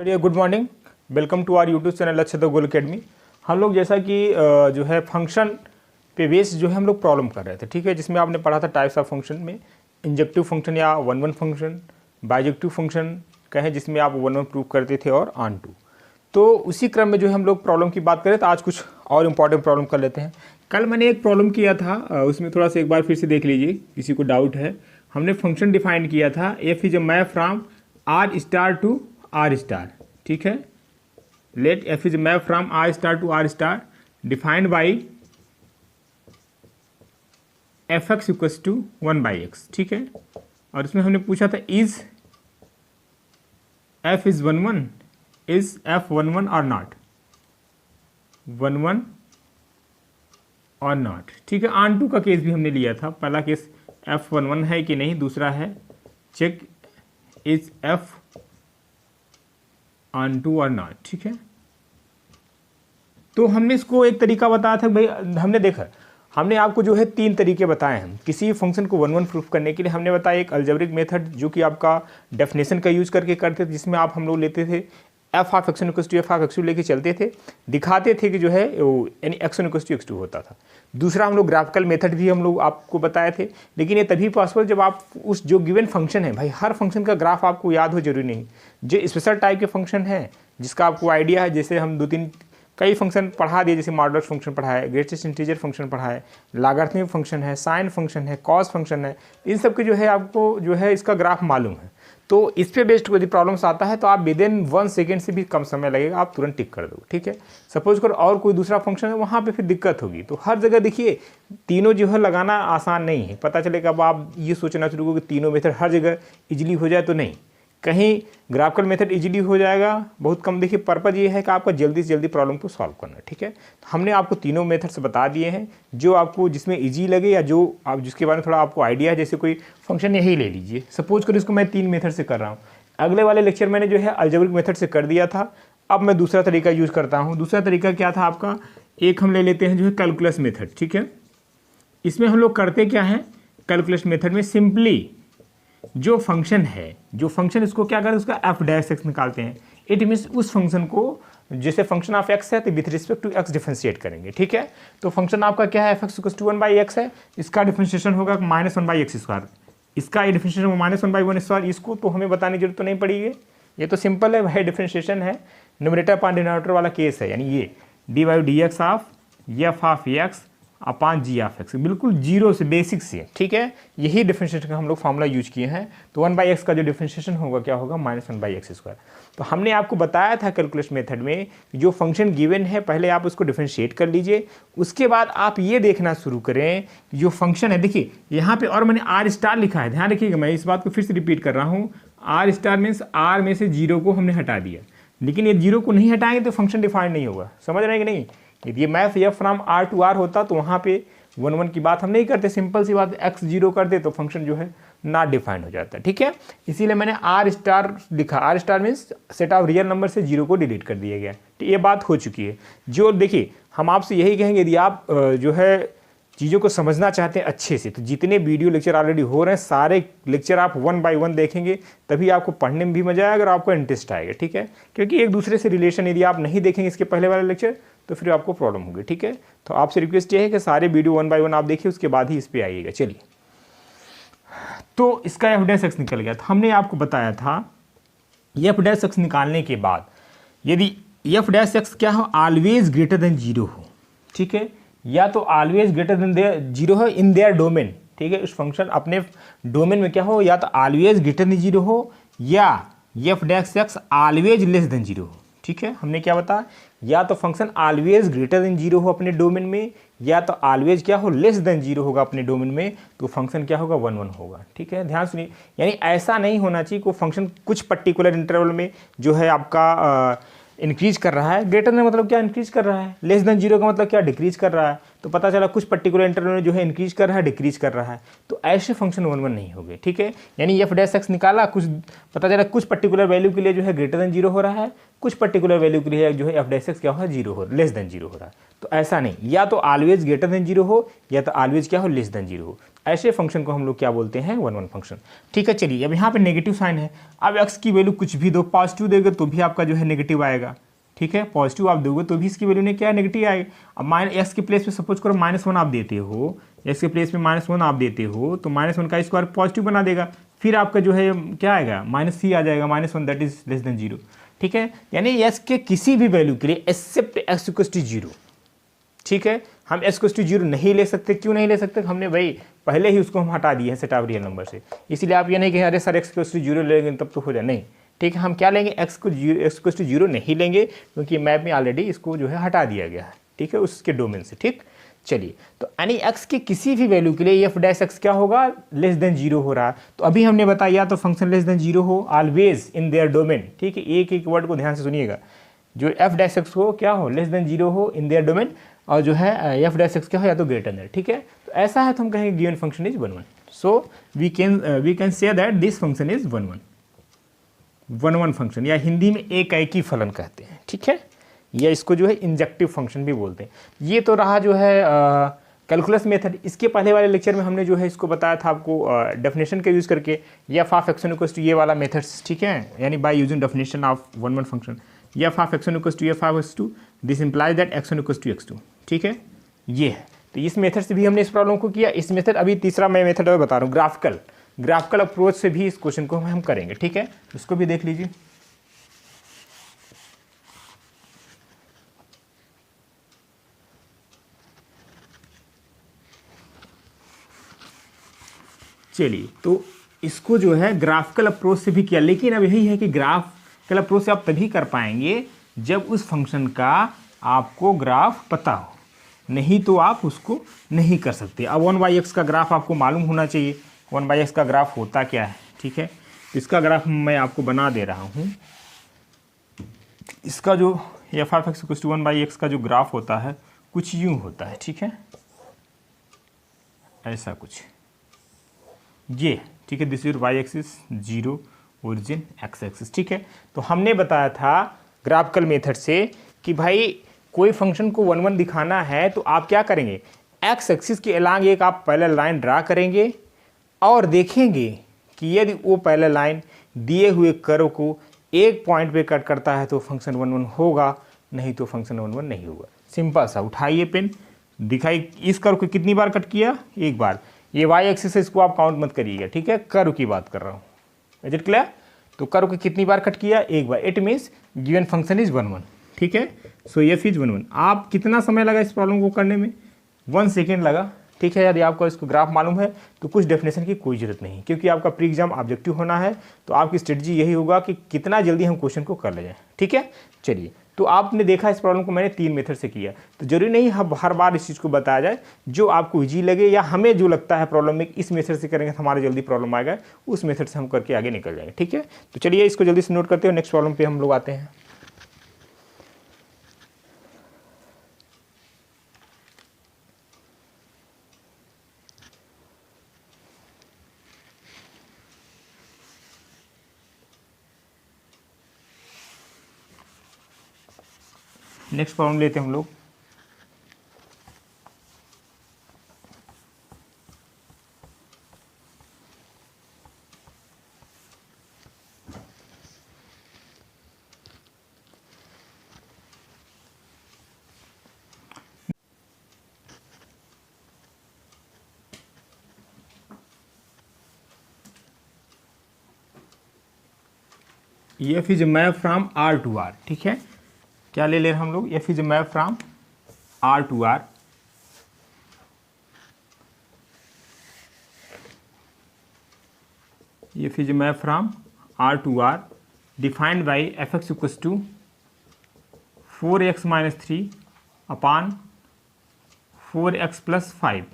Good morning, welcome to our YouTube channel Lakshya goal academy. हम लोग जैसा कि जो है फंक्शन पे बेस जो है हम लोग प्रॉब्लम कर रहे थे, ठीक है, जिसमें आपने पढ़ा था टाइप्स ऑफ फंक्शन में इंजेक्टिव फंक्शन या one one function, bijective function कहें जिसमें आप वन वन प्रूव करते थे और ऑन टू। तो उसी क्रम में जो है हम लोग प्रॉब्लम की बात करें तो आज कुछ और इम्पॉर्टेंट प्रॉब्लम कर लेते हैं। कल मैंने एक प्रॉब्लम किया था, उसमें थोड़ा सा एक बार फिर से देख लीजिए, किसी को डाउट है। हमने फंक्शन डिफाइन किया था F is a map from R star to R star, ठीक है। Let F is map from R star to R star defined by F X equals to 1/x, ठीक है। और इसमें हमने पूछा था is F is 1/1, is F 1/1 और नॉट, 1/1 और नॉट, ठीक है। ऑन टू का केस भी हमने लिया था। पहला केस एफ 1/1 है कि नहीं, दूसरा है check is F onto और नॉट, ठीक है। तो हमने इसको एक तरीका बताया था भाई, हमने देखा, हमने आपको जो है 3 तरीके बताए हैं किसी फंक्शन को वन वन प्रूफ करने के लिए। हमने बताया एक अलजेब्रिक मेथड जो कि आपका डेफिनेशन का यूज करके करते थे, जिसमें हम लोग लेते थे F of X equals to F of X two लेके चलते थे, दिखाते थे कि जो है यानी X equals to X two होता था। दूसरा हम लोग ग्राफिकल मेथड भी हम लोग आपको बताए थे, लेकिन ये तभी पॉसिबल जब आप उस जो गिवन फंक्शन है, भाई हर फंक्शन का ग्राफ आपको याद हो जरूरी नहीं। जो स्पेशल टाइप के फंक्शन है जिसका आपको आइडिया है, जैसे हम 2-3 कई फंक्शन पढ़ा दिए, जैसे मॉडुलस फंक्शन पढ़ा है, ग्रेटेस्ट इंटीजर फंक्शन पढ़ा है, लॉगरिथमिक फंक्शन है, साइन फंक्शन है, कॉस फंक्शन है, इन सब के जो है आपको जो है इसका ग्राफ मालूम है। तो इस पे बेस्ड यदि प्रॉब्लम्स आता है तो आप विद इन 1 सेकेंड से भी कम समय लगेगा, आप तुरंत टिक कर दो, ठीक है। सपोज करो और कोई दूसरा फंक्शन है, वहाँ पे फिर दिक्कत होगी। तो हर जगह देखिए तीनों जो है लगाना आसान नहीं है। पता चलेगा अब आप ये सोचना शुरू करो कि तीनों मेथड हर जगह इजीली हो जाए, तो नहीं, कहीं ग्राफिकल मेथड इजीली हो जाएगा, बहुत कम। देखिए पर्पज ये है कि आपका जल्दी से जल्दी प्रॉब्लम को सॉल्व करना है, ठीक है। तो हमने आपको तीनों मेथड्स बता दिए हैं जो आपको जिसमें इजी लगे या जो आप जिसके बारे में थोड़ा आपको आइडिया है। जैसे कोई फंक्शन यही ले लीजिए, सपोज करो इसको मैं 3 मेथड से कर रहा हूँ। अगले वाले लेक्चर मैंने जो है अलजेब्रिक मेथड से कर दिया था, अब मैं दूसरा तरीका यूज़ करता हूँ। दूसरा तरीका क्या था आपका, एक हम ले लेते हैं जो है कैलकुलस मेथड, ठीक है। इसमें हम लोग करते क्या है, कैलकुलस मेथड में सिंपली जो फंक्शन है, जो फंक्शन इसको क्या करें, उसका एफ डैश एक्स निकालते हैं। इट मीन्स उस फंक्शन को, जैसे फंक्शन ऑफ एक्स है तो with respect to X differentiate करेंगे, ठीक है। तो फंक्शन आपका क्या है, F X equals to 1/x है, इसका डिफरेंशिएशन होगा -1/x², इसका डिफरेंशिएशन -1/1²। इसको तो हमें बताने की जरूरत तो नहीं पड़ेगी, ये तो सिंपल है भाई, डिफरेंशिएशन है, न्यूमरेटर अपॉन डिनोमिनेटर वाला केस है। यानी ये dy/dx of F of X upon G of X, बिल्कुल जीरो से बेसिक से, ठीक है। यही डिफरेंशिएशन का हम लोग फार्मूला यूज किए हैं। तो 1/x का जो डिफरेंशिएशन होगा क्या होगा, -1/x²। तो हमने आपको बताया था कैलकुलस मेथड में जो फंक्शन गिवन है पहले आप उसको डिफरेंशिएट कर लीजिए, उसके बाद आप ये देखना शुरू करें जो फंक्शन है। देखिए यहाँ पे और मैंने आर स्टार लिखा है, ध्यान रखिएगा, मैं इस बात को फिर से रिपीट कर रहा हूँ। आर स्टार मीन्स आर में से 0 को हमने हटा दिया, लेकिन ये 0 को नहीं हटाएंगे तो फंक्शन डिफाइन नहीं होगा, समझ रहे हैं कि नहीं। यदि math F from R to R होता तो वहाँ पे 1/1 की बात हम नहीं करते, सिंपल सी बात, x 0 कर दे तो फंक्शन जो है नॉट डिफाइंड हो जाता है, ठीक है। इसीलिए मैंने आर स्टार लिखा। R star means set of real number से 0 को डिलीट कर दिया गया, तो ये बात हो चुकी है। जो देखिए हम आपसे यही कहेंगे, यदि आप जो है चीज़ों को समझना चाहते हैं अच्छे से, तो जितने वीडियो लेक्चर ऑलरेडी हो रहे हैं सारे लेक्चर आप 1 बाय 1 देखेंगे, तभी आपको पढ़ने में भी मजा आएगा और आपको इंटरेस्ट आएगा, ठीक है। क्योंकि एक दूसरे से रिलेशन यदि आप नहीं देखेंगे इसके पहले वाले लेक्चर तो फिर आपको प्रॉब्लम होगी, ठीक है। तो आपसे रिक्वेस्ट ये है कि सारे वीडियो 1 बाय 1 आप देखिए, उसके बाद ही इस पर आइएगा। चलिए, तो इसका एफ डैश एक्स निकल गया। तो हमने आपको बताया था एफ डैश एक्स निकालने के बाद यदि एफ डैश एक्स क्या हो, ऑलवेज ग्रेटर देन 0 हो, ठीक है, या तो ऑलवेज ग्रेटर देन 0 हो इन देयर डोमेन, ठीक है। उस फंक्शन अपने डोमेन में क्या हो, या तो ऑलवेज ग्रेटर देन 0 हो या F dash x always less than 0 हो, ठीक है। हमने क्या बताया, या तो फंक्शन ऑलवेज ग्रेटर देन 0 हो अपने डोमेन में, या तो ऑलवेज क्या हो, लेस देन 0 होगा अपने डोमेन में, तो फंक्शन क्या होगा, 1/1 होगा, ठीक है। ध्यान सुनिए, यानी ऐसा नहीं होना चाहिए कि फंक्शन कुछ पर्टिकुलर इंटरवल में जो है आपका इंक्रीज कर रहा है। ग्रेटर देन मतलब क्या, इंक्रीज कर रहा है। लेस देन 0 का मतलब क्या, डिक्रीज कर रहा है। तो पता चला कुछ पर्टिकुलर इंटरवल में जो है इंक्रीज कर रहा है, डिक्रीज कर रहा है, तो ऐसे फंक्शन 1/1 नहीं होंगे, ठीक है। यानी एफ डैश एक्स निकाला, कुछ पता चला कुछ पर्टिकुलर वैल्यू के लिए जो है ग्रेटर देन 0 हो रहा है, कुछ पर्टिकुलर वैल्यू के लिए जो है एफ डैश एक्स क्या हो जीरो हो, लेस देन जीरो हो रहा है। तो ऐसा नहीं, या तो ऑलवेज ग्रेटर देन जीरो हो या तो ऑलवेज क्या हो लेस देन जीरो हो। ऐसे फंक्शन को हम लोग क्या बोलते हैं, वन वन फंक्शन। ठीक है, चलिए अब यहाँ पे नेगेटिव साइन है। अब एक्स की वैल्यू कुछ भी दो, पॉजिटिव देगा तो भी आपका जो है नेगेटिव आएगा। ठीक है, पॉजिटिव आप दोगे तो भी इसकी वैल्यू ने क्या नेगेटिव आएगी। अब माइनस एक्स के प्लेस पे सपोज करो -1 आप देते हो, एक्स के प्लेस पे -1 आप देते हो तो -1 का स्क्वायर पॉजिटिव बना देगा, फिर आपका जो है क्या आएगा -c आ जाएगा, -1 that is less than zero. ठीक है, यानी एक्स के किसी भी वैल्यू के लिए except X equal to zero. ठीक है, हम एक्स इक्वल टू जीरो नहीं ले सकते। क्यों नहीं ले सकते, हमने भाई पहले ही उसको हम हटा दिए हैं सेट ऑफ रियल नंबर से। इसलिए आप ये नहीं कि अरे sir X equal to zero लेंगे तब तो हो जाए, नहीं। ठीक है, हम क्या लेंगे, एक्स इक्वल टू जीरो नहीं लेंगे क्योंकि मैप में ऑलरेडी इसको जो है हटा दिया गया है। ठीक है, उसके डोमेन से। ठीक, चलिए तो यानी एक्स के किसी भी वैल्यू के लिए एफ डैश एक्स क्या होगा, लेस देन जीरो हो रहा है। तो अभी हमने बताया तो फंक्शन लेस देन जीरो हो ऑलवेज इन देयर डोमेन। ठीक है, एक एक वर्ड को ध्यान से सुनिएगा, जो एफ डैश एक्स हो क्या हो, लेस देन जीरो हो इन देयर डोमेन, और जो है एफ डैश एक्स क्या हो या तो ग्रेटर देन। ठीक है, तो ऐसा है तो हम कहेंगे given function is one one. So we can say that this function is one one, one one function, या हिंदी में एकाएकी फलन कहते हैं। ठीक है, या इसको जो है इंजेक्टिव फंक्शन भी बोलते हैं। ये तो रहा जो है कैलकुलस मेथड। इसके पहले वाले लेक्चर में हमने जो है इसको बताया था आपको डेफिनेशन का यूज़ करके, F of X equals to ये वाला मेथड्स। ठीक है, यानी by using definition of one one function, F of X equals to F of X two, this implies that X equals to X two. ठीक है, ये है। तो इस मेथड से भी हमने इस प्रॉब्लम को किया। इस मेथड अभी तीसरा मैं मेथड बता रहा हूँ, ग्राफिकल अप्रोच से भी इस क्वेश्चन को हम करेंगे। ठीक है, उसको भी देख लीजिए। चलिए, तो इसको जो है ग्राफिकल अप्रोच से भी किया, लेकिन अब यही है कि ग्राफिकल अप्रोच से आप तभी कर पाएंगे जब उस फंक्शन का आपको ग्राफ पता हो, नहीं तो आप उसको नहीं कर सकते। अब 1/x का ग्राफ आपको मालूम होना चाहिए, 1/x का ग्राफ होता क्या है। ठीक है, इसका ग्राफ मैं आपको बना दे रहा हूँ। इसका जो F of X equals to 1/x का जो ग्राफ होता है कुछ यूँ होता है। ठीक है, ऐसा कुछ ये। ठीक है, this is Y axis, zero origin X axis. ठीक है, तो हमने बताया था ग्राफिकल मेथड से कि भाई कोई फंक्शन को वन वन दिखाना है तो आप क्या करेंगे, एक्स एक्सिस के अलांग एक आप पैरेलल लाइन ड्रा करेंगे और देखेंगे कि यदि वो पैरेलल लाइन दिए हुए कर्व को एक पॉइंट पे कट करता है तो फंक्शन वन वन होगा, नहीं तो फंक्शन वन वन नहीं होगा। सिंपल सा, उठाइए पेन, दिखाई। इस कर्व को कितनी बार कट किया, एक बार। ये वाई एक्सिस है, इसको आप काउंट मत करिएगा। ठीक है, कर्व की बात कर रहा हूँ। Is it clear? तो कर्व को कितनी बार कट किया, एक बार। It means given function is one one. ठीक है, so F is one one. आप कितना समय लगा इस प्रॉब्लम को करने में, 1 सेकेंड लगा। ठीक है, यदि आपको इसको ग्राफ मालूम है तो कुछ डेफिनेशन की कोई जरूरत नहीं, क्योंकि आपका प्री एग्जाम ऑब्जेक्टिव होना है। तो आपकी स्ट्रेटजी यही होगा कि कितना जल्दी हम क्वेश्चन को कर ले जाएं। ठीक है, चलिए, तो आपने देखा इस प्रॉब्लम को मैंने 3 मेथड से किया। तो जरूरी नहीं हर बार इस चीज़ को बताया जाए, जो आपको ईजी लगे या हमें जो लगता है प्रॉब्लम में इस मेथड से करेंगे तो हमारे जल्दी प्रॉब्लम आएगा, उस मेथड से हम करके आगे निकल जाएंगे। ठीक है, तो चलिए इसको जल्दी से नोट करते हो, नेक्स्ट प्रॉब्लम पे हम लोग आते हैं। नेक्स्ट प्रॉब्लम लेते हैं हम लोग। F is map from R to R. ठीक है, क्या ले रहे हैं हम लोग, F is map from R to R. F is map from R to R defined by F X equals to 4x minus 3 upon 4x plus 5।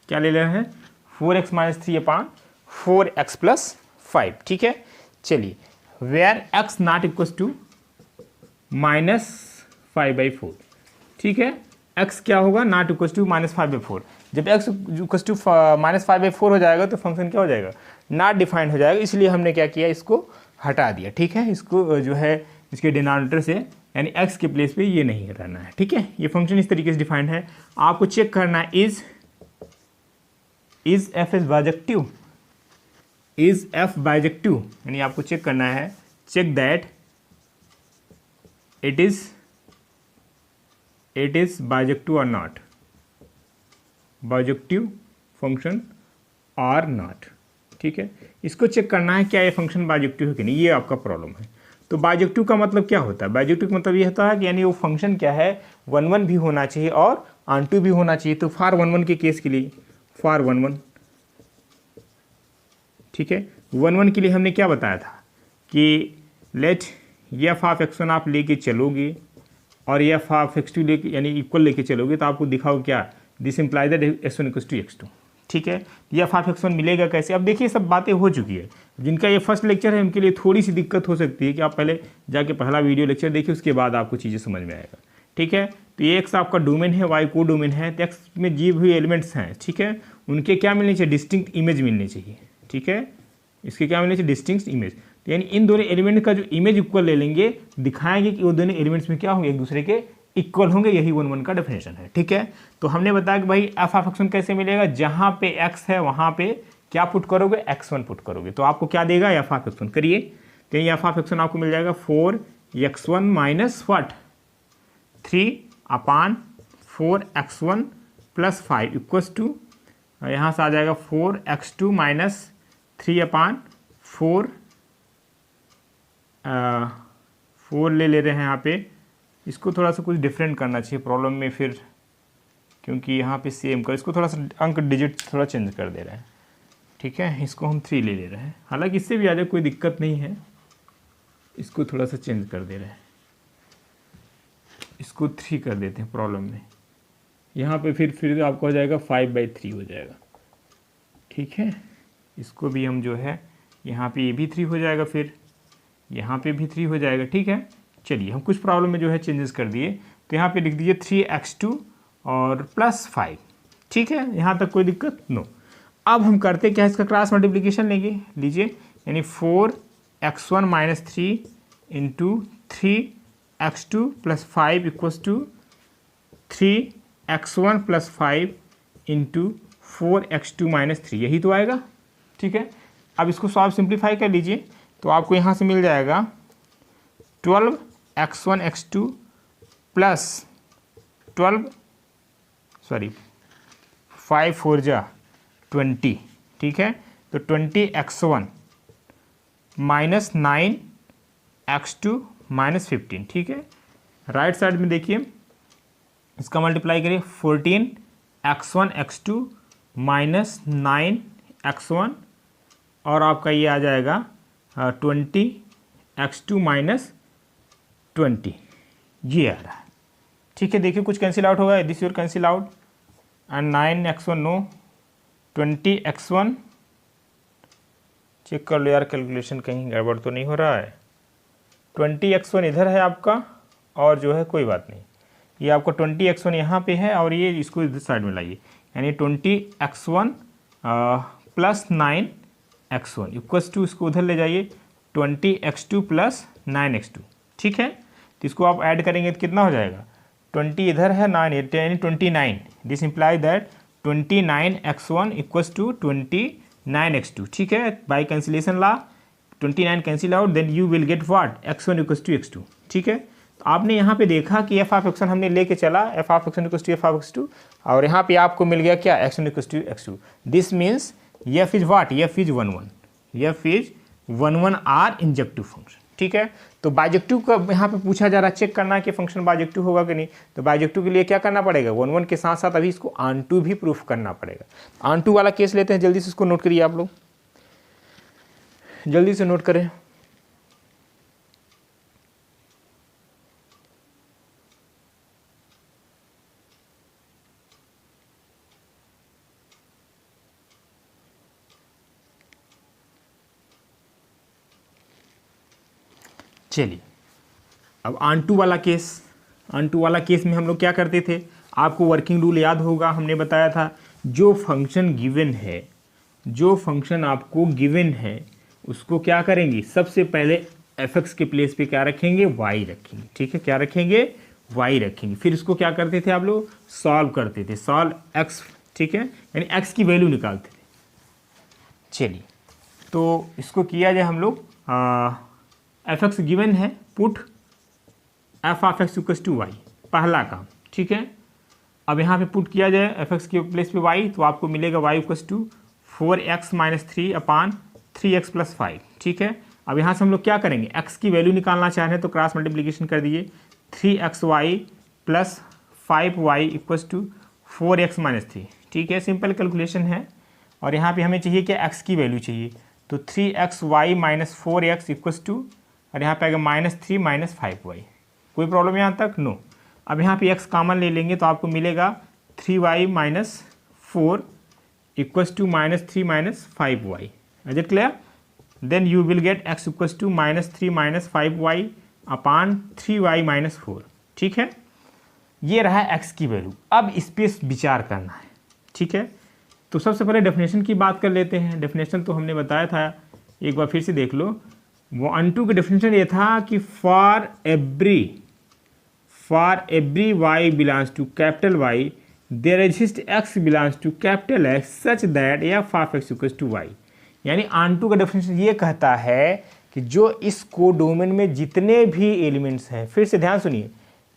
क्या ले रहे हैं, 4x minus 3 upon 4x plus 5। ठीक है, चलिए, where x not equals to -5/4। ठीक है, x क्या होगा, नॉट इक्वल्स टू -5/4। जब x इक्वल्स टू -5/4 हो जाएगा तो फंक्शन क्या हो जाएगा, नॉट डिफाइंड हो जाएगा। इसलिए हमने क्या किया, इसको हटा दिया। ठीक है, इसको जो है इसके डिनोमिनेटर से, यानी x के प्लेस पे ये नहीं रहना है, ठीक है। ये फंक्शन इस तरीके से डिफाइंड है। आपको चेक करना है is f is bijective, is f bijective, यानी आपको चेक करना है, check that it is bijective और नॉट, बाइजेक्टिव फंक्शन और नॉट, ठीक है। इसको चेक करना है क्या ये फंक्शन बाइजेक्टिव है कि नहीं, ये आपका प्रॉब्लम है। तो बाइजेक्टिव का मतलब क्या होता है? बाइजेक्टिव का मतलब ये होता है कि यानी वो फंक्शन क्या है, 1 1 भी होना चाहिए और ऑन2 भी होना चाहिए। तो फॉर 1 1 के केस के लिए, फॉर 1 1, ठीक है, 1 1 के लिए हमने क्या बताया था कि लेट एफ ऑफ x1 आप लेके चलोगे और एफ ऑफ x2 लेके, यानी इक्वल लेके चलोगे, तो आपको दिखाओ क्या, this implies that x1 equals to x2, ठीक है। एफ ऑफ x1 मिलेगा कैसे? अब देखिए सब बातें हो चुकी है। जिनका ये फर्स्ट लेक्चर है उनके लिए थोड़ी सी दिक्कत हो सकती है कि आप पहले जाके पहला वीडियो लेक्चर देखिए, उसके बाद आपको चीज़ें समझ में आएगा, ठीक है। तो ये एक्स आपका डोमेन है, वाई को डोमेन है, तो एक्स में जी हुए एलिमेंट्स हैं, ठीक है, उनके क्या मिलनी चाहिए, डिस्टिंक्ट इमेज मिलनी चाहिए, ठीक है। इसके क्या मिलनी चाहिए, डिस्टिंक्ट इमेज। तो यानी इन दोनों एलिमेंट का जो इमेज इक्वल ले लेंगे, दिखाएंगे कि वो दोनों एलिमेंट्स में क्या होंगे, एक दूसरे के इक्वल होंगे, यही 1 1 का डेफिनेशन है, ठीक है। तो हमने बताया कि भाई एफ ऑफ x1 कैसे मिलेगा, जहाँ पे x है वहाँ पे क्या पुट करोगे, x1 पुट करोगे, तो आपको क्या देगा, एफ ऑफ x1 करिए। तो ये एफ ऑफ x1 आपको मिल जाएगा 4x1 minus what, 3/4x1 plus 5 equals to, यहाँ से आ जाएगा 4x2 माइनस 3/4, 4 ले रहे हैं यहाँ पे। इसको थोड़ा सा कुछ डिफरेंट करना चाहिए प्रॉब्लम में फिर, क्योंकि यहाँ पे सेम कर, इसको थोड़ा सा अंक डिजिट थोड़ा चेंज कर दे रहे हैं, ठीक है। इसको हम 3 ले रहे हैं, हालांकि इससे भी आ जाए कोई दिक्कत नहीं है, इसको थोड़ा सा चेंज कर दे रहे हैं, इसको 3 कर देते हैं प्रॉब्लम में। यहाँ पे फिर आपको हो जाएगा 5/3 हो जाएगा, ठीक है। इसको भी हम जो है यहाँ पे ये भी 3 हो जाएगा, फिर यहाँ पे भी 3 हो जाएगा, ठीक है। चलिए हम कुछ प्रॉब्लम में जो है चेंजेस कर दिए, तो यहाँ पे लिख दीजिए 3x2 और प्लस 5, ठीक है, यहाँ तक कोई दिक्कत नो। अब हम करते क्या है, इसका क्रॉस मल्टीप्लिकेशन लेंगे, लीजिए, यानी 4x1 minus 3 into 3x2 plus 5 equals to 3x1 plus 5 into 4x2 minus 3, यही तो आएगा, ठीक है। अब इसको सॉल्व सिंप्लीफाई कर लीजिए, तो आपको यहाँ से मिल जाएगा 12x1 x2 प्लस 5 4 जा 20, ठीक है। तो 20x1 माइनस 9x2 माइनस 15, ठीक है। राइट साइड में देखिए, इसका मल्टीप्लाई करिए, 14x1 x2 माइनस 9x1 और आपका ये आ जाएगा 20x2 माइनस 20, ये आ रहा है, ठीक है। देखिए कुछ कैंसिल आउट होगा, this your cancel out and 9x1 no, 20x1, चेक कर लो यार कैलकुलेशन कहीं गड़बड़ तो नहीं हो रहा है। 20x1 इधर है आपका, और जो है कोई बात नहीं, ये आपका 20x1 यहाँ पे है और ये इसको इधर साइड में लाइए, यानी 20x1 plus 9x1 equals to, इसको उधर ले जाइए 20x2 प्लस 9x2, ठीक है। तो इसको आप ऐड करेंगे तो कितना हो जाएगा, 20 इधर है, 9 यानी 29, this implies that 29x1 equals to 29x2, ठीक है। बाय कैंसिलेशन ला 29 cancel out, then you will get what, x1 equals to x2, ठीक है। तो आपने यहाँ पे देखा कि एफ ऑफ x1 हमने लेके चला, F of x1 equals to F of x2, और यहाँ पे आपको मिल गया क्या, x1 equals to x2, this means F is what, F is 1 1, F is 1 1 or injective function, ठीक है। तो बाइजेक्टिव का यहाँ पे पूछा जा रहा है, चेक करना है कि फंक्शन बाइजेक्टिव होगा कि नहीं। तो बाइजेक्टिव के लिए क्या करना पड़ेगा, 1 1 के साथ साथ अभी इसको ऑन2 भी प्रूफ करना पड़ेगा। ऑन2 वाला केस लेते हैं, जल्दी से इसको नोट करिए, आप लोग जल्दी से नोट करें। चलिए अब ऑन2 वाला केस, ऑन2 वाला केस में हम लोग क्या करते थे, आपको वर्किंग रूल याद होगा, हमने बताया था जो फंक्शन गिवन है, जो फंक्शन आपको गिवन है उसको क्या करेंगे, सबसे पहले एफ एक्स के प्लेस पे क्या रखेंगे, वाई रखेंगे, ठीक है, क्या रखेंगे, वाई रखेंगे। फिर इसको क्या करते थे आप लोग, सॉल्व करते थे, सॉल्व एक्स, ठीक है, यानी एक्स की वैल्यू निकालते थे। चलिए तो इसको किया जाए हम लोग, एफ एक्स गिवन है, put F of X equals to Y, पहला काम, ठीक है। अब यहाँ पे पुट किया जाए एफ एक्स के प्लेस पे वाई, तो आपको मिलेगा Y equals to 4x minus 3 upon 3x plus 5, ठीक है। अब यहाँ से हम लोग क्या करेंगे, x की वैल्यू निकालना चाह रहे हैं तो क्रॉस मल्टीप्लिकेशन कर दिए, 3xy plus 5y equals to 4x minus 3, ठीक है, सिंपल कैलकुलेशन है। और यहाँ पे हमें चाहिए क्या, x की वैल्यू चाहिए, तो 3xy minus 4x equals to, और यहाँ पे आएगा -3 माइनस 5y। कोई प्रॉब्लम यहाँ तक, नो। अब यहाँ पे x कॉमन ले लेंगे तो आपको मिलेगा 3y minus 4 equals to -3 minus 5y। Is it clear? Then you will get x equals to -3 minus 5y upon 3y minus 4, ठीक है। ये रहा x की वैल्यू। अब इस पर विचार करना है, ठीक है। तो सबसे पहले डेफिनेशन की बात कर लेते हैं। डेफिनेशन तो हमने बताया था, एक बार फिर से देख लो। वो अनटू का डेफिनेशन ये था कि for every y belongs to capital Y there exist x belongs to capital X such that f of x equals to y। यानी अनटू का डेफिनेशन ये कहता है कि जो इस कोडोमेन में जितने भी एलिमेंट्स हैं, फिर से ध्यान सुनिए,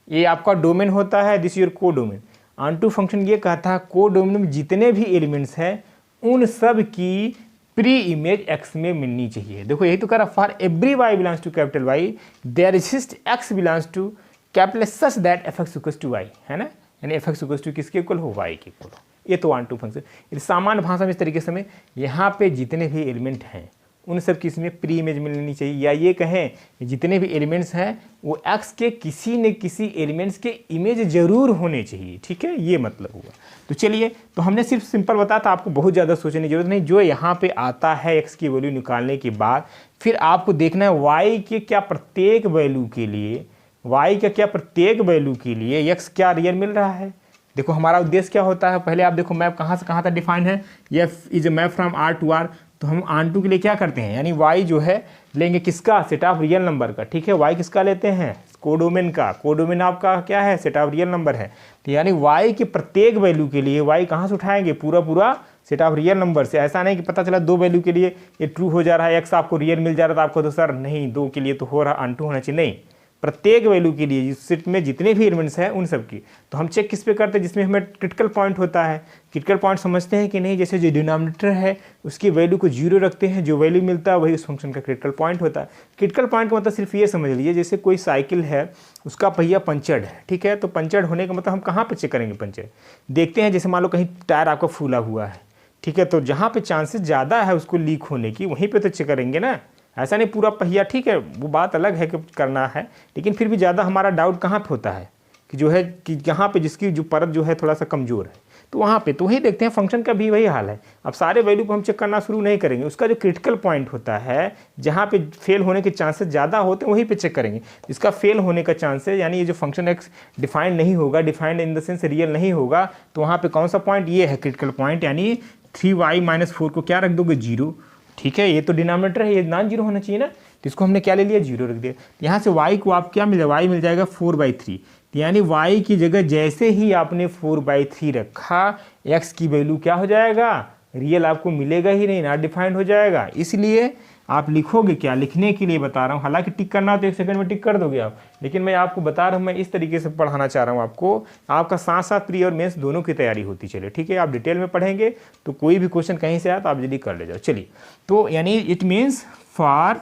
ये आपका डोमेन होता है, this your codomain. Unto function ये कहता है कोडोमेन में जितने भी एलिमेंट्स हैं उन सब की प्री इमेज x में मिलनी चाहिए। देखो यही तो कह रहा, for every y belongs to capital Y there exist x belongs to capital such that F X equals to Y, है ना, यानी एफ एक्स इक्वल्स टू किसके इक्वल हो, वाई के इक्वल हो। ये तो अनटू फंक्शन। सामान्य भाषा में इस तरीके से हमें यहाँ पे जितने भी एलिमेंट हैं उन सब की इसमें प्री इमेज मिलनी चाहिए, या ये कहें जितने भी एलिमेंट्स हैं वो x के किसी न किसी एलिमेंट्स के इमेज जरूर होने चाहिए, ठीक है, ये मतलब हुआ। तो चलिए, तो हमने सिर्फ सिंपल बताया था, आपको बहुत ज़्यादा सोचने की जरूरत नहीं। जो यहाँ पे आता है x की वैल्यू निकालने के बाद फिर आपको देखना है y के क्या प्रत्येक वैल्यू के लिए, y का क्या प्रत्येक वैल्यू के लिए x क्या रियल मिल रहा है। देखो हमारा उद्देश्य क्या होता है, पहले आप देखो मैप कहाँ से कहाँ तक डिफाइन है, f is a map from R to R। तो हम ऑन टू के लिए क्या करते हैं, यानी y जो है लेंगे किसका, सेट ऑफ रियल नंबर का, ठीक है। y किसका लेते हैं, कोडोमेन का। कोडोमेन आपका क्या है, सेट ऑफ रियल नंबर है। तो यानी y के प्रत्येक वैल्यू के लिए y कहाँ से उठाएंगे, पूरा सेट ऑफ रियल नंबर से। ऐसा नहीं कि पता चला 2 वैल्यू के लिए ये ट्रू हो जा रहा है, x आपको रियल मिल जा रहा था, आपको तो सर नहीं 2 के लिए तो हो रहा, ऑन टू होना चाहिए, नहीं, प्रत्येक वैल्यू के लिए इस सेट में जितने भी एलिमेंट्स हैं उन सब की। तो हम चेक किस पे करते हैं, जिसमें हमें क्रिटिकल पॉइंट होता है। क्रिटिकल पॉइंट समझते हैं कि नहीं, जैसे जो डिनोमिनेटर है उसकी वैल्यू को 0 रखते हैं, जो वैल्यू मिलता है वही उस फंक्शन का क्रिटिकल पॉइंट होता है। क्रिटिकल पॉइंट का मतलब सिर्फ ये समझ लीजिए, जैसे कोई साइकिल है उसका पहिया पंचर्ड है, ठीक है, तो पंचर्ड होने का मतलब हम कहाँ पर चेक करेंगे पंचर, देखते हैं जैसे मान लो कहीं टायर आपका फूला हुआ है, ठीक है, तो जहाँ पे चांसेस ज़्यादा है उसको लीक होने की वहीं पे तो चेक करेंगे ना। ऐसा नहीं पूरा पहिया, ठीक है, वो बात अलग है कि करना है, लेकिन फिर भी ज़्यादा हमारा डाउट कहाँ पे होता है कि जो है कि यहाँ पे जिसकी जो परत जो है थोड़ा सा कमज़ोर है, तो वहाँ पे तो वही देखते हैं। फंक्शन का भी वही हाल है। अब सारे वैल्यू को हम चेक करना शुरू नहीं करेंगे, उसका जो क्रिटिकल पॉइंट होता है जहाँ पे फेल होने के चांसेस ज़्यादा होते हैं वहीं पे चेक करेंगे। इसका फेल होने का चांसेस, यानी ये जो फंक्शन एक्स डिफाइंड नहीं होगा, defined in the sense real नहीं होगा, तो वहाँ पर कौन सा पॉइंट, ये है क्रिटिकल पॉइंट, यानी 3y माइनस 4 को क्या रख दोगे, 0, ठीक है। ये तो डिनोमिनेटर है, ये नॉन जीरो होना चाहिए ना, तो इसको हमने क्या ले लिया, 0 रख दिया। यहाँ से y को आप क्या मिल जाएगा, y मिल जाएगा 4/3, यानी y की जगह जैसे ही आपने 4/3 रखा x की वैल्यू क्या हो जाएगा, रियल आपको मिलेगा ही नहीं, नॉट डिफाइंड हो जाएगा। इसलिए आप लिखोगे क्या, लिखने के लिए बता रहा हूँ, हालांकि टिक करना तो 1 सेकंड में टिक कर दोगे आप, लेकिन मैं आपको बता रहा हूँ, मैं इस तरीके से पढ़ाना चाह रहा हूँ आपको, आपका साथ साथ प्री और मेंस दोनों की तैयारी होती चले, ठीक है। आप डिटेल में पढ़ेंगे तो कोई भी क्वेश्चन कहीं से आया तो आप जल्दी कर ले जाओ। चलिए, तो यानी it means for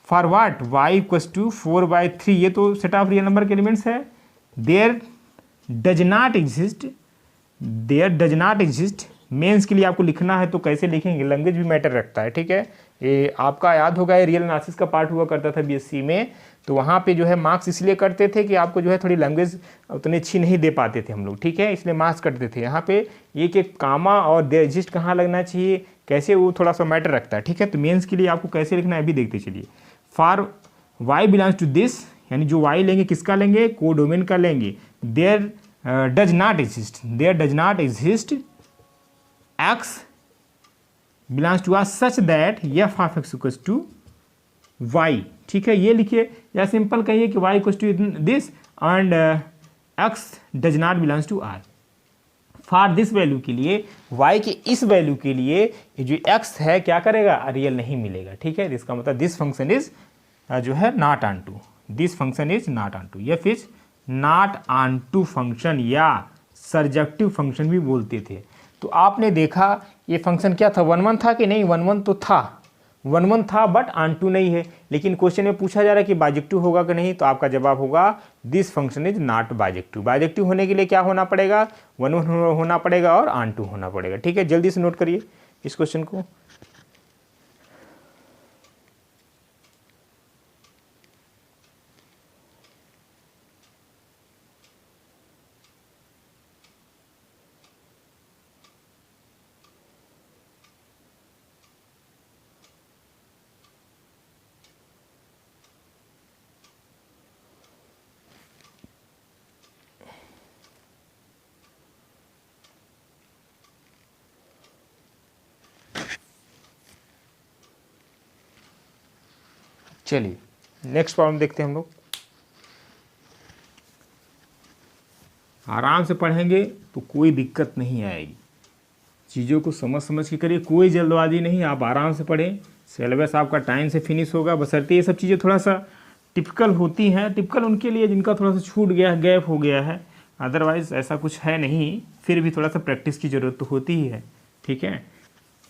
what, y equals to 4/3, ये तो सेट ऑफ रियल नंबर के एलिमेंट्स है। देयर डज नॉट एग्जिस्ट, मेंस के लिए आपको लिखना है तो कैसे लिखेंगे, लैंग्वेज भी मैटर रखता है, ठीक है। ये आपका याद होगा, ये रियल एनालिसिस का पार्ट हुआ करता था बीएससी में, तो वहाँ पे जो है मार्क्स इसलिए करते थे कि आपको जो है थोड़ी लैंग्वेज उतनी अच्छी नहीं दे पाते थे हम लोग, ठीक है, इसलिए मार्क्स करते थे। यहाँ पे एक कामा और देयर एग्जिस्ट कहाँ लगना चाहिए, कैसे, वो थोड़ा सा मैटर रखता है, ठीक है। तो मेंस के लिए आपको कैसे लिखना है अभी देखते चलिए। For y belongs to this, यानी जो y लेंगे किसका लेंगे, कोडोमेन का लेंगे। There does not exist x belongs to us such that f of x equals to y, ठीक है, ये लिखिए, या सिंपल कहिए कि y equals to this and x does not belongs to r। For this value के लिए, y के इस वैल्यू के लिए ये जो x है क्या करेगा, रियल नहीं मिलेगा। ठीक है, इसका मतलब दिस फंक्शन इज जो है not onto, this function is not onto, या फिर नॉट ऑन टू फंक्शन या सर्जेक्टिव फंक्शन भी बोलते थे। तो आपने देखा ये फंक्शन क्या था, 1 1 था कि नहीं, 1 1 तो था, 1 1 था बट ऑन टू नहीं है। लेकिन क्वेश्चन में पूछा जा रहा है कि बाइजेक्टिव होगा कि नहीं, तो आपका जवाब होगा this function is not bijective. Bijective होने के लिए क्या होना पड़ेगा, 1 1 होना पड़ेगा और ऑन टू होना पड़ेगा। ठीक है, जल्दी से नोट करिए इस क्वेश्चन को। चलिए नेक्स्ट प्रॉब्लम देखते हैं हम लोग। आराम से पढ़ेंगे तो कोई दिक्कत नहीं आएगी, चीज़ों को समझ समझ के करिए, कोई जल्दबाजी नहीं, आप आराम से पढ़ें, सिलेबस आपका टाइम से फिनिश होगा। बशर्ते ये सब चीज़ें थोड़ा सा टिपिकल होती हैं, टिपिकल उनके लिए जिनका थोड़ा सा छूट गया है, गैप हो गया है, अदरवाइज़ ऐसा कुछ है नहीं, फिर भी थोड़ा सा प्रैक्टिस की ज़रूरत तो होती ही है। ठीक है,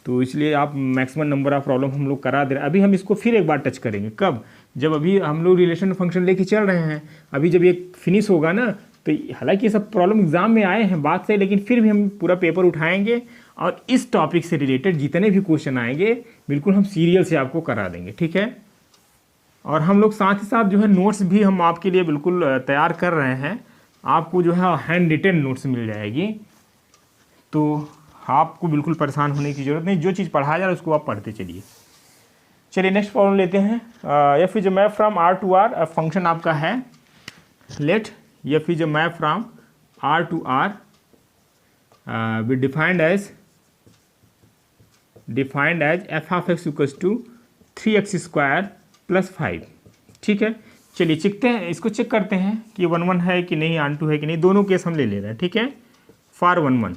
तो इसलिए आप मैक्सिमम नंबर ऑफ प्रॉब्लम हम लोग करा दे रहे हैं। अभी हम इसको फिर एक बार टच करेंगे, कब, जब अभी हम लोग रिलेशन फंक्शन लेके चल रहे हैं, अभी जब ये फिनिश होगा ना, तो हालांकि ये सब प्रॉब्लम एग्जाम में आए हैं बात से, लेकिन फिर भी हम पूरा पेपर उठाएंगे और इस टॉपिक से रिलेटेड जितने भी क्वेश्चन आएंगे बिल्कुल हम सीरियल से आपको करा देंगे। ठीक है, और हम लोग साथ ही साथ जो है नोट्स भी हम आपके लिए बिल्कुल तैयार कर रहे हैं, आपको जो है हैंड रिटेन नोट्स मिल जाएगी, तो आपको बिल्कुल परेशान होने की ज़रूरत नहीं, जो चीज़ पढ़ाया जा रहा है उसको आप पढ़ते चलिए। चलिए नेक्स्ट प्रॉब्लम लेते हैं। F is a map from R to R, function आपका है let F is a map from R to R be defined as F of X equals to 3x square plus 5। ठीक है, चलिए चिकते हैं, इसको check करते हैं कि 1 1 है कि नहीं, ऑन टू है कि नहीं, दोनों केस हम ले रहे हैं। ठीक है, फॉर 1 1,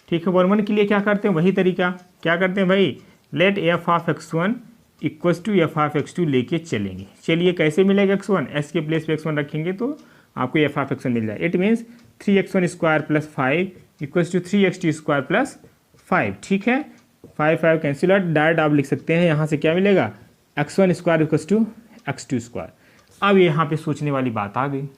ठीक है, 1 1 के लिए क्या करते हैं, वही तरीका, क्या करते हैं भाई, let F of x1 equals to F of x2 लेके चलेंगे। चलिए कैसे मिलेगा x1, s के प्लेस पे x1 रखेंगे तो आपको एफ ऑफ x1 मिल जाए। It means 3x1 square plus 5 equals to 3x2 square plus 5। ठीक है, 5 5 कैंसिल आउट, डायरेक्ट आप लिख सकते हैं, यहाँ से क्या मिलेगा, x1 square equals to x2 square. अब यहाँ पे सोचने वाली बात आ गई,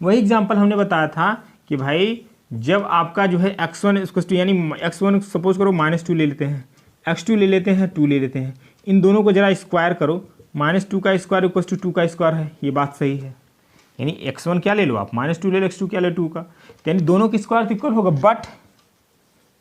वही एग्जाम्पल हमने बताया था कि भाई जब आपका जो है x1 इक्वल्स टू, यानी x1 सपोज करो -2 ले लेते हैं, x2 ले लेते हैं, 2 ले लेते हैं, इन दोनों को जरा स्क्वायर करो, -2 का स्क्वायर इक्वल्स टू 2 का स्क्वायर है, ये बात सही है। यानी x1 क्या ले लो आप, -2 ले लो, x2 क्या ले 2 का, यानी दोनों की स्क्वायर इक्वल होगा, बट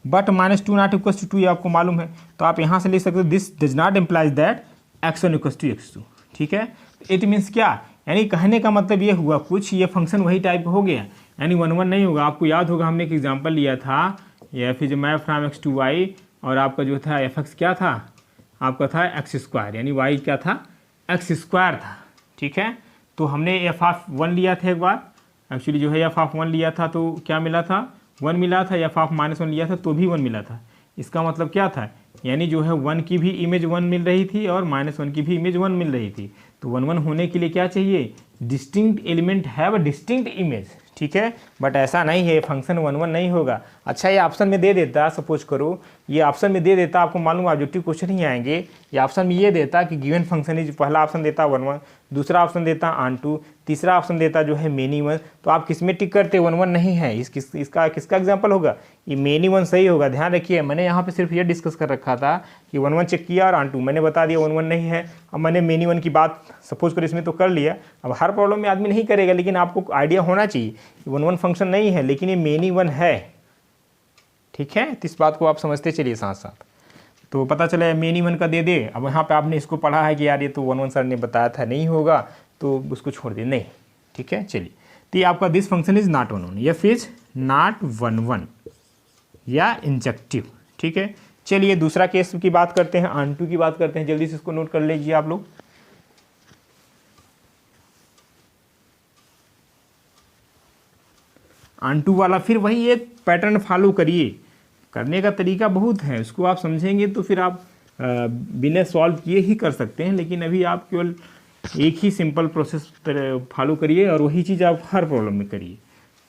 -2 नॉट इक्वल्स टू 2, ये आपको मालूम है, तो आप यहाँ से लिख सकते हो this does not implies that x1 equals to x2। ठीक है, इट मीन्स क्या, यानी कहने का मतलब ये हुआ कुछ, ये फंक्शन वही टाइप का हो गया, यानी 1 1 नहीं होगा। आपको याद होगा हमने एक एग्जांपल लिया था, या फिर जो map from x to y, और आपका जो था एफ एक्स क्या था, आपका था एक्स स्क्वायर, यानी y क्या था, एक्स स्क्वायर था। ठीक है, तो हमने एफ ऑफ 1 लिया था एक बार, एक्चुअली जो है एफ ऑफ 1 लिया था तो क्या मिला था, 1 मिला था, एफ ऑफ -1 लिया था तो भी 1 मिला था। इसका मतलब क्या था, यानी जो है 1 की भी इमेज 1 मिल रही थी और -1 की भी इमेज 1 मिल रही थी। तो 1 1 होने के लिए क्या चाहिए, distinct element have a distinct image. ठीक है, बट ऐसा नहीं है, फंक्शन 1 1 नहीं होगा। अच्छा, ये ऑप्शन में दे देता, सपोज करो ये ऑप्शन में दे देता, आपको मालूम ऑब्जेक्टिव क्वेश्चन ही आएंगे, ये ऑप्शन में ये देता कि गिवन फंक्शन इज, पहला ऑप्शन देता 1 1, दूसरा ऑप्शन देता ऑन टू, तीसरा ऑप्शन देता जो है मेनी 1, तो आप किस में टिक करते, 1 1 नहीं है, इसका किसका एग्जाम्पल होगा, ये मेनी 1 सही होगा। ध्यान रखिए, मैंने यहाँ पे सिर्फ ये डिस्कस कर रखा था कि 1 1 चेक किया और ऑन टू मैंने बता दिया 1 1 नहीं है। अब मैंने मेनी 1 की बात सपोज करो इसमें तो कर लिया, अब हर प्रॉब्लम में आदमी नहीं करेगा, लेकिन आपको आइडिया होना चाहिए 1 1 फंक्शन नहीं है, लेकिन ये मेनी 1 है। ठीक है, तो इस बात को आप समझते चलिए साथ साथ, तो पता चला मेनी 1 का दे दे। अब यहाँ पे आपने इसको पढ़ा है कि यार ये तो 1 1 सर ने बताया था, नहीं होगा तो उसको छोड़ दे, नहीं। ठीक है, चलिए, तो ये आपका दिस फंक्शन इज नॉट 1 1, या फिर नॉट 1 1 या इंजेक्टिव। ठीक है, चलिए दूसरा केस की बात करते हैं, आन टू की बात करते हैं, जल्दी से इसको नोट कर लीजिए आप लोग। आन टू वाला फिर वही एक पैटर्न फॉलो करिए, करने का तरीका बहुत है, उसको आप समझेंगे तो फिर आप बिना सॉल्व किए ही कर सकते हैं, लेकिन अभी आप केवल एक ही सिंपल प्रोसेस फॉलो करिए और वही चीज़ आप हर प्रॉब्लम में करिए।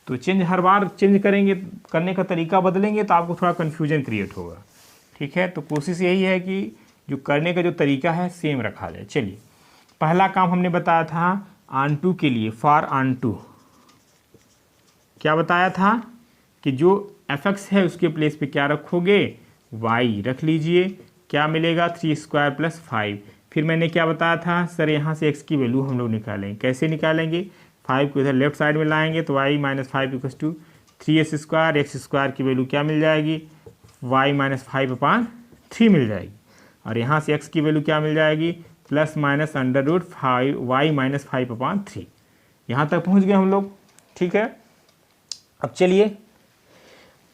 तो चेंज हर बार चेंज करेंगे, करने का तरीका बदलेंगे तो आपको थोड़ा कन्फ्यूजन क्रिएट होगा। ठीक है, तो कोशिश यही है कि जो करने का जो तरीका है सेम रखा जाए। चलिए पहला काम हमने बताया था आन टू के लिए, फॉर आन टू क्या बताया था कि जो fx है उसके प्लेस पे क्या रखोगे, y रख लीजिए, क्या मिलेगा 3² + 5। फिर मैंने क्या बताया था सर, यहाँ से x की वैल्यू हम लोग निकालेंगे, कैसे निकालेंगे, 5 को इधर लेफ्ट साइड में लाएंगे तो y - 5 = 3s², x² की वैल्यू क्या मिल जाएगी, y - 5/3 मिल जाएगी, और यहाँ से x की वैल्यू क्या मिल जाएगी, ±√5 y - 5/3। यहाँ तक पहुँच गए हम लोग। ठीक है, अब चलिए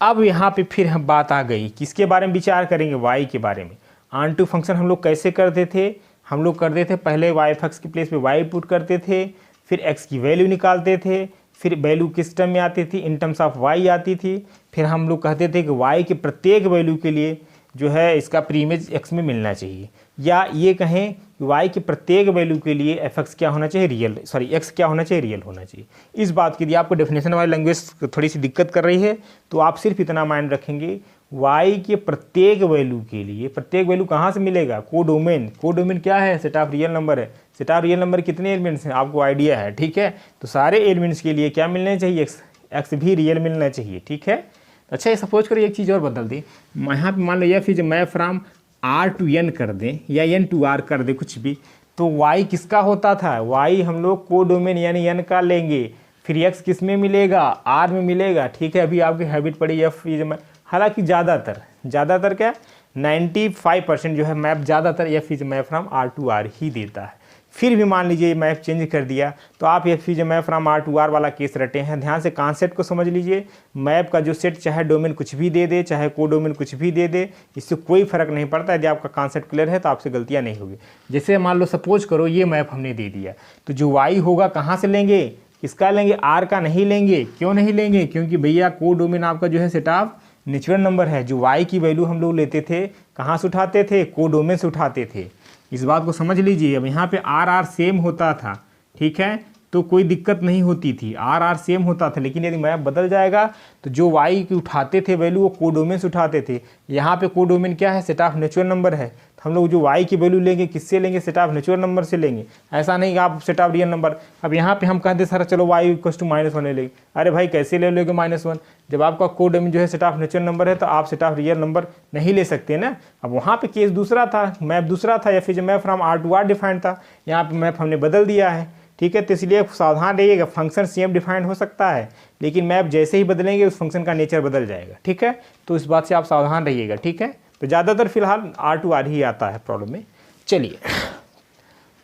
अब यहाँ पे फिर हम बात आ गई किसके बारे में विचार करेंगे, y के बारे में। आन टू फंक्शन हम लोग कैसे करते थे, हम लोग करते थे पहले y(x) के प्लेस पे y पुट करते थे, फिर x की वैल्यू निकालते थे, फिर वैल्यू किस टर्म में आती थी, इन टर्म्स ऑफ y आती थी। फिर हम लोग कहते थे कि y के प्रत्येक वैल्यू के लिए जो है इसका प्रीइमेज x में मिलना चाहिए, या ये कहें कि y के प्रत्येक वैल्यू के लिए fx क्या होना चाहिए, रियल, सॉरी x क्या होना चाहिए, रियल होना चाहिए। इस बात की यदि आपको डेफिनेशन वाली लैंग्वेज थोड़ी सी दिक्कत कर रही है तो आप सिर्फ इतना माइंड रखेंगे, y के प्रत्येक वैल्यू के लिए, प्रत्येक वैल्यू कहाँ से मिलेगा, कोडोमेन। कोडोमेन क्या है, सेट ऑफ रियल नंबर है। सेट ऑफ रियल नंबर कितने एलिमेंट्स हैं आपको आइडिया है। ठीक है, तो सारे एलिमेंट्स के लिए क्या मिलना चाहिए, x भी रियल मिलना चाहिए। ठीक है, अच्छा ये सपोज करिए एक चीज़ और बदल दें, यहाँ पे मान लो या फिर map from R to N कर दें या N to R कर दें, कुछ भी, तो y किसका होता था, y हम लोग कोडोमेन यानी n का लेंगे, फिर x किस में मिलेगा, R में मिलेगा। ठीक है, अभी आपकी हैबिट पड़ी f, हालांकि ज़्यादातर क्या 95% जो है मैप ज़्यादातर f map from R to R ही देता है। फिर भी मान लीजिए मैप चेंज कर दिया तो आप f map from R to R वाला केस रटे हैं। ध्यान से कॉन्सेप्ट को समझ लीजिए, मैप का जो सेट चाहे डोमेन कुछ भी दे दे, चाहे कोडोमेन कुछ भी दे दे, इससे कोई फर्क नहीं पड़ता। यदि आपका कॉन्सेप्ट क्लियर है तो आपसे गलतियां नहीं होगी। जैसे मान लो सपोज करो ये मैप हमने दे दिया, तो जो y होगा कहाँ से लेंगे, किसका लेंगे, R का नहीं लेंगे। क्यों नहीं लेंगे, क्योंकि भैया कोडोमेन आपका जो है सेट ऑफ नेचुरल नंबर है। जो y की वैल्यू हम लोग लेते थे कहाँ से उठाते थे, कोडोमेन से उठाते थे। इस बात को समझ लीजिए। अब यहाँ पे R सेम होता था, ठीक है, तो कोई दिक्कत नहीं होती थी, R सेम होता था। लेकिन यदि मैप बदल जाएगा तो जो y की उठाते थे वैल्यू वो कोडोमेन से उठाते थे। यहाँ पे कोडोमेन क्या है, सेट ऑफ नेचुरल नंबर है, तो हम लोग जो y की वैल्यू लेंगे किससे लेंगे, सेट ऑफ नेचुरल नंबर से लेंगे। ऐसा नहीं कि आप सेट ऑफ रियल नंबर। अब यहाँ पे हम कहते सर चलो y = -1 ले लेंगे। अरे भाई कैसे ले लोगे -1, जब आपका कोडोमेन जो है सेट ऑफ नेचुरल नंबर है तो आप सेट ऑफ रियल नंबर नहीं ले सकते ना। अब वहाँ पे केस दूसरा था, मैप दूसरा था, या फिर map from R to R defined था, यहाँ पे मैप हमने बदल दिया है। ठीक है, तो इसलिए सावधान रहिएगा, फंक्शन सेम डिफाइंड हो सकता है लेकिन मैप जैसे ही बदलेंगे उस फंक्शन का नेचर बदल जाएगा। ठीक है, तो इस बात से आप सावधान रहिएगा। ठीक है, तो ज़्यादातर फिलहाल R to R ही आता है प्रॉब्लम में। चलिए,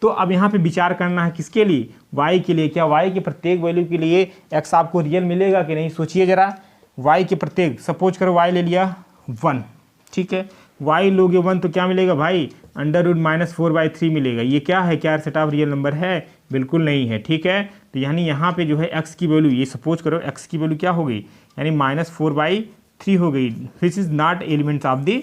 तो अब यहाँ पे विचार करना है किसके लिए, y के लिए। क्या y के प्रत्येक वैल्यू के लिए x आपको रियल मिलेगा कि नहीं, सोचिए ज़रा। y के प्रत्येक, सपोज करो y ले लिया 1, ठीक है, y लोगे 1 तो क्या मिलेगा भाई, √-4/3 मिलेगा। ये क्या है, क्या सेट ऑफ रियल नंबर है, बिल्कुल नहीं है। ठीक है, तो यानी यहाँ पे जो है x की वैल्यू, ये सपोज करो x की वैल्यू क्या हो गई, यानी -4/3 हो गई, which is not elements of the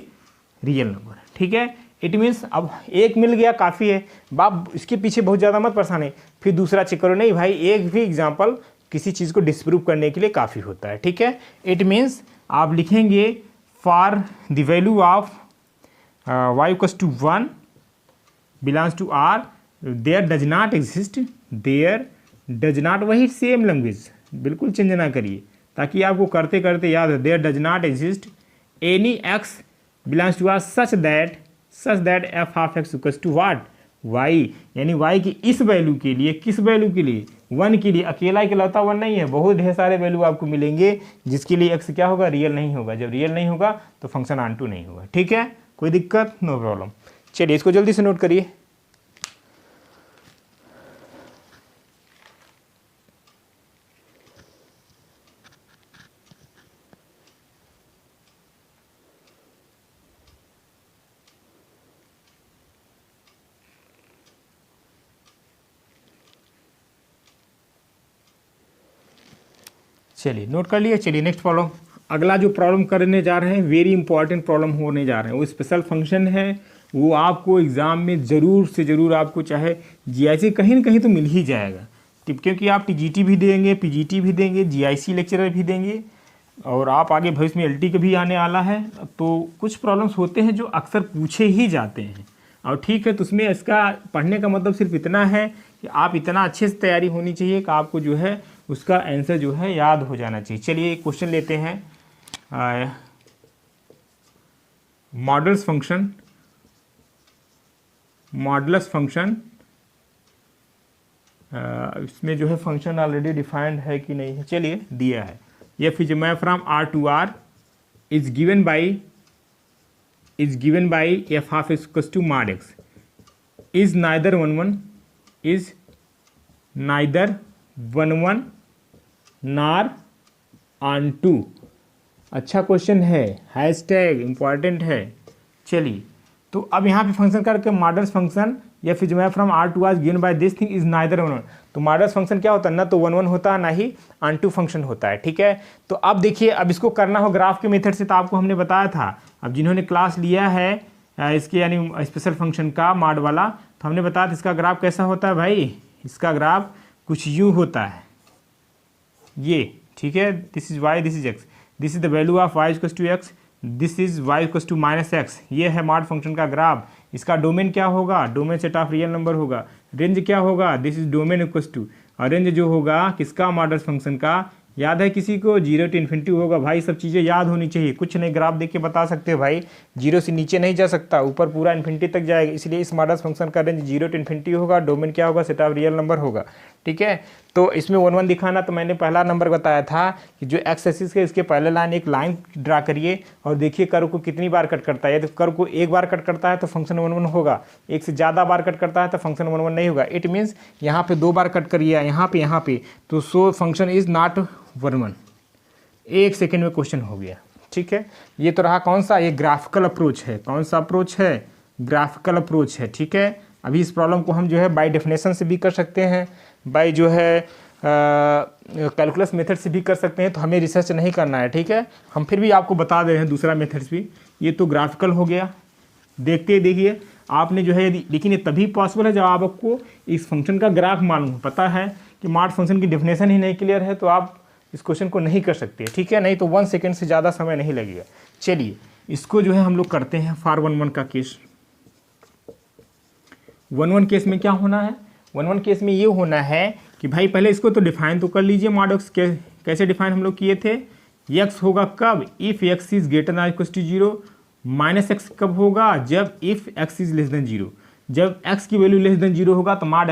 real number. ठीक है, इट मीन्स अब एक मिल गया काफ़ी है, बाप इसके पीछे बहुत ज़्यादा मत परेशानी, फिर दूसरा चेक करो। नहीं भाई, एक भी एग्जाम्पल किसी चीज़ को डिस्प्रूव करने के लिए काफ़ी होता है। ठीक है, इट मीन्स आप लिखेंगे for the value of y = 1 belongs to R, there does not exist, there does not, वही सेम लैंग्वेज बिल्कुल चेंज ना करिए ताकि आपको करते करते याद है। There does not exist any x belongs to R such that f of x equals to what, y, यानी y की इस वैल्यू के लिए, किस वैल्यू के लिए, 1 के लिए। अकेला इकलौता 1 नहीं है, बहुत ढेर सारे वैल्यू आपको मिलेंगे जिसके लिए x क्या होगा, रियल नहीं होगा। जब रियल नहीं होगा तो फंक्शन ऑन टू नहीं होगा। ठीक है, कोई दिक्कत, नो प्रॉब्लम। चलिए इसको जल्दी से नोट करिए। चलिए नोट कर लिए। चलिए नेक्स्ट प्रॉब्लम, अगला जो प्रॉब्लम करने जा रहे हैं वेरी इंपॉर्टेंट प्रॉब्लम होने जा रहे हैं। वो स्पेशल फंक्शन है, वो आपको एग्ज़ाम में ज़रूर से ज़रूर आपको चाहे जीआईसी कहीं ना कहीं तो मिल ही जाएगा, क्योंकि आप टीजीटी भी देंगे, पीजीटी भी देंगे, जीआईसी लेक्चरर भी देंगे और आप आगे भविष्य में एलटी का भी आने वाला है। तो कुछ प्रॉब्लम्स होते हैं जो अक्सर पूछे ही जाते हैं और ठीक है, तो उसमें इसका पढ़ने का मतलब सिर्फ इतना है कि आप इतना अच्छे से तैयारी होनी चाहिए कि आपको जो है उसका आंसर जो है याद हो जाना चाहिए। चलिए एक क्वेश्चन लेते हैं, मॉडल्स फंक्शन, मॉडुलस फंक्शन, इसमें जो है फंक्शन ऑलरेडी डिफाइंड है कि नहीं है, चलिए दिया है। F is map from R to R is given by F of X to mod X is neither one one nor onto. अच्छा क्वेश्चन है, हैशटैग इंपॉर्टेंट है। चलिए तो अब यहाँ पे फंक्शन करके मॉडल्स फंक्शन या फिर जो है from R to R given by this thing is neither one one. तो मॉडल्स फंक्शन क्या होता है, ना तो वन वन होता है ना ही ऑन टू फंक्शन होता है, ठीक है। तो अब देखिए, अब इसको करना हो ग्राफ के मेथड से, तो आपको हमने बताया था। अब जिन्होंने क्लास लिया है इसके यानी स्पेशल फंक्शन का मॉड वाला, तो हमने बताया था इसका ग्राफ कैसा होता है भाई, इसका ग्राफ कुछ यूँ होता है ये, ठीक है। This is Y, this is X, this is the value of Y equals to X, this is Y equals to minus X. ये है मॉड फंक्शन का ग्राफ। इसका डोमेन क्या होगा, domain set of real number होगा। Range क्या होगा, this is domain equals to, और रेंज जो होगा किसका, मॉडल्स फंक्शन का, याद है किसी को, 0 to इन्फिनिटी होगा। भाई सब चीज़ें याद होनी चाहिए, कुछ नहीं ग्राफ देख के बता सकते हो भाई, 0 से नीचे नहीं जा सकता, ऊपर पूरा इन्फिनिटी तक जाएगा। इसलिए इस मॉडल्स फंक्शन का रेंज 0 to इन्फिनिटी होगा, डोमेन क्या होगा, सेट ऑफ रियल नंबर होगा, ठीक है। तो इसमें 1 1 दिखाना, तो मैंने पहला नंबर बताया था कि जो एक्स एक्सिस है इसके पहले लाइन एक लाइन ड्रा करिए और देखिए कर्व को कितनी बार कट करता है। तो कर्व को एक बार कट करता है तो फंक्शन 1 1 होगा, एक से ज़्यादा बार कट करता है तो फंक्शन 1 1 नहीं होगा। इट मीन्स यहाँ पे 2 बार कट करिए, यहाँ पे, तो सो फंक्शन इज नॉट 1 1। 1 सेकेंड में क्वेश्चन हो गया, ठीक है। ये तो रहा कौन सा, ये ग्राफिकल अप्रोच है। कौन सा अप्रोच है, ग्राफिकल अप्रोच है, ठीक है। अभी इस प्रॉब्लम को हम जो है बाय डेफिनेशन से भी कर सकते हैं, बाय जो है कैलकुलस मेथड से भी कर सकते हैं, तो हमें रिसर्च नहीं करना है, ठीक है। हम फिर भी आपको बता दे रहे हैं दूसरा मेथड्स भी। ये तो ग्राफिकल हो गया, देखते देखिए आपने जो है, लेकिन ये तभी पॉसिबल है जब आपको इस फंक्शन का ग्राफ मालूम हो। पता है कि मॉड फंक्शन की डेफिनेशन ही नहीं क्लियर है तो आप इस क्वेश्चन को नहीं कर सकते, ठीक है। नहीं तो 1 सेकेंड से ज़्यादा समय नहीं लगेगा। चलिए इसको जो है हम लोग करते हैं फॉर 1 1 का केस। 1 1 केस में क्या होना है, 1 1 केस में ये होना है कि भाई पहले इसको तो डिफाइन तो कर लीजिए। मॉड एक्स कैसे डिफाइन हम लोग किए थे, एक्स होगा कब, if X is greater than equal to 0, minus X कब होगा, जब if X is less than 0। जब x की वैल्यू लेस देन 0 होगा तो मॉड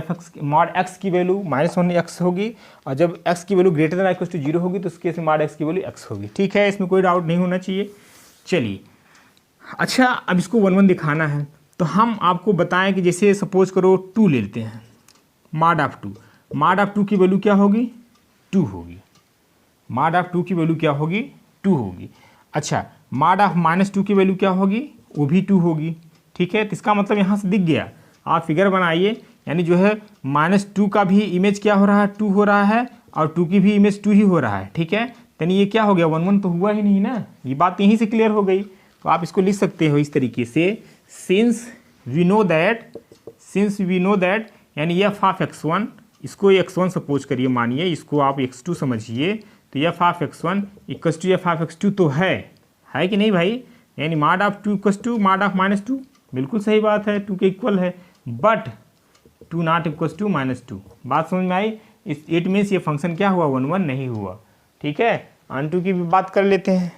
x की वैल्यू -1 होगी, और जब x की value greater than equal to 0 होगी तो उस केस में मॉड x की वैल्यू x होगी, ठीक है। इसमें कोई डाउट नहीं होना चाहिए। चलिए अच्छा, अब इसको 1 1 दिखाना है तो हम आपको बताएं कि जैसे सपोज करो 2 ले लेते हैं, मॉड ऑफ 2, मॉड ऑफ 2 की वैल्यू क्या होगी, 2 होगी। मॉड ऑफ 2 की वैल्यू क्या होगी, 2 होगी। अच्छा, मॉड ऑफ -2 की वैल्यू क्या होगी, वो भी 2 होगी, ठीक है। तो इसका मतलब यहाँ से दिख गया, आप फिगर बनाइए, यानी जो है -2 का भी इमेज क्या हो रहा है, 2 हो रहा है, और 2 की भी इमेज 2 ही हो रहा है, ठीक है। यानी ये क्या हो गया, 1 1 तो हुआ ही नहीं ना, ये बात यहीं से क्लियर हो गई। तो आप इसको लिख सकते हो इस तरीके से, सिंस वी नो दैट, यानी एफ ऑफ x1, इसको x1 सपोज करिए, मानिए इसको आप x2 समझिए, तो F of x1 equals to F of x2 तो है कि नहीं भाई, यानी mod of 2 equals to mod of -2, बिल्कुल सही बात है, 2 के इक्वल है, बट 2 नॉट इक्वल्स टू -2। बात समझ में आई, इट मीन्स ये फंक्शन क्या हुआ, 1 1 नहीं हुआ, ठीक है। ऑन टू की भी बात कर लेते हैं,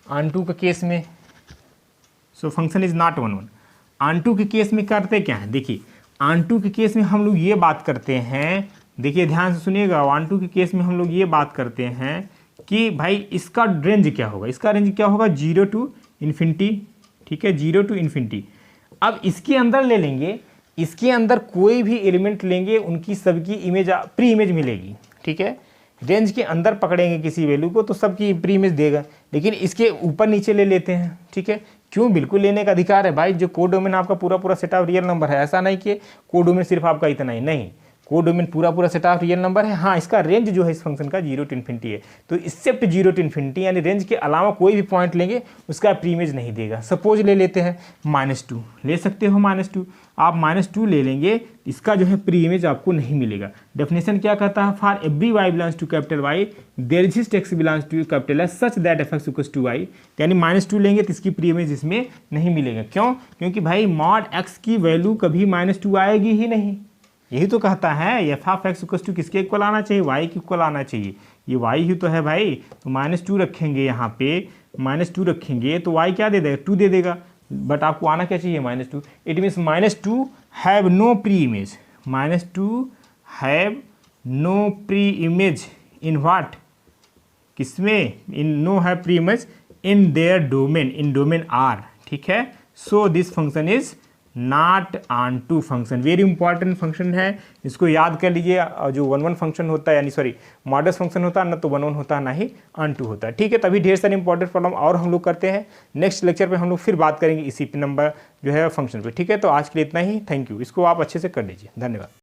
ऑन टू के केस में, so function is not 1 1। Onto के केस में करते क्या है, देखिए ऑन टू के केस में हम लोग ये बात करते हैं, देखिए ध्यान से सुनिएगा, ऑन टू के केस में हम लोग ये बात करते हैं कि भाई इसका रेंज क्या होगा, इसका रेंज क्या होगा, 0 to इन्फिनिटी, ठीक है, 0 to इन्फिनिटी। अब इसके अंदर ले लेंगे, इसके अंदर कोई भी एलिमेंट लेंगे उनकी सबकी इमेज प्री इमेज मिलेगी, ठीक है। रेंज के अंदर पकड़ेंगे किसी वैल्यू को तो सबकी प्री इमेज देगा, लेकिन इसके ऊपर नीचे ले लेते हैं, ठीक है। क्यों, बिल्कुल लेने का अधिकार है भाई, जो कोड डोमेन आपका पूरा सेट ऑफ रियल नंबर है, ऐसा नहीं कि कोड डोमेन सिर्फ आपका इतना ही नहीं, कोडोमेन पूरा सेट ऑफ रियल नंबर है। हाँ, इसका रेंज जो है इस फंक्शन का 0 to इन्फिनिटी है, तो एक्सेप्ट 0 to इन्फिनिटी यानी रेंज के अलावा कोई भी पॉइंट लेंगे उसका प्री इमेज नहीं देगा। सपोज ले लेते हैं -2, ले सकते हो -2, आप -2 ले लेंगे, इसका जो है प्री इमेज आपको नहीं मिलेगा। डेफिनेशन क्या कहता है, for every y belongs to capital Y there is x belongs to capital S such that f x equals to y, यानी -2 लेंगे तो इसकी प्री इमेज इसमें नहीं मिलेगा। क्यों? क्योंकि भाई मॉड x की वैल्यू कभी -2 आएगी ही नहीं। यही तो कहता है F of X equals to किसके इक्वल आना चाहिए, y के इक्वल आना चाहिए। ये y ही तो है भाई, तो -2 रखेंगे, यहाँ पे -2 रखेंगे तो y क्या दे देगा, 2 दे देगा, बट आपको आना क्या चाहिए, -2। It means -2 have no preimage, -2 have no preimage in what, किसमें, in no have preimage in their domain, in domain R, ठीक है। So this function is not onto function, very important function है, इसको याद कर लीजिए। जो 1 function होता है, यानी सॉरी मॉडस फंक्शन होता है ना, तो 1 होता है ना ही ऑन टू होता है, ठीक है। तभी ढेर सारे इंपॉर्टेंट प्रॉब्लम और हम लोग करते हैं। नेक्स्ट लेक्चर पे हम लोग फिर बात करेंगे इसी नंबर जो है फंक्शन पे, ठीक है। तो आज के लिए इतना ही, थैंक यू। इसको आप अच्छे से कर लीजिए, धन्यवाद।